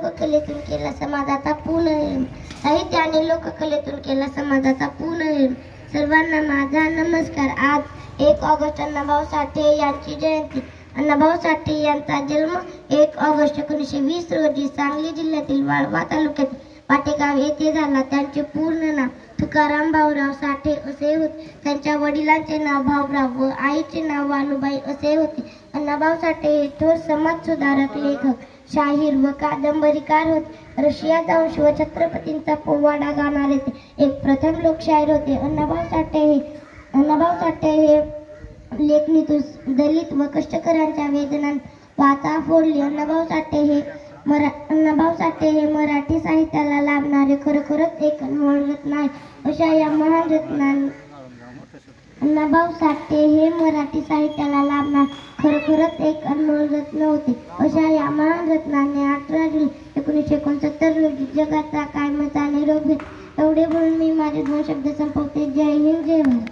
लोककलेतून केला समाजाचा पुनर्निर्माण, साहित्य आणि लोककलेतून केला समाजाचा पुनर्निर्माण। सर्वांना माझा नमस्कार। आज 1 ऑगस्ट अण्णाभाऊ साठे यांची जयंती। अण्णाभाऊ साठे यांचा जन्म 1 ऑगस्ट 1920 रोजी सांगली जिल्ह्यातील वाळवा तालुक्यात पाटेगाव येथे झाला। त्यांचे पूर्ण नाव तुकाराम भाऊराव साठे असे होते। त्यांच्या वडिलांचे नाव भाऊराव व आईचे नाव वालुबाई असे होते। अण्णाभाऊ साठे हे थोर समाजसुधारक, लेखक, शाहीर व कादंबरीकार होते। रशियाचा वंश व छत्रपतींचा पोवाडा गाणारे ते एक प्रथम लोकशाहीर होते। अण्णाभाऊ साठे हे लेखणीतून दलित व कष्टकऱ्यांच्या वेदना वाचा फोडली। अण्णाभाऊ साठे हे मराठी साहित्याला लाभणारे खरोखरच एक अनमोल रत्न आहे। अशा या महान रत्नांनी अण्णाभाऊ साठे हे मराठी साहित्याला लाभणार खरोखरच एक अनमोल रत्न होते। अशा या महान रत्नाने 18 जुलै 1969 रोजी जगाचा कायमचा निरोप घेतला। एवढे बोलून मी माझे 2 शब्द संपवते। जय हिंद, जय भारत।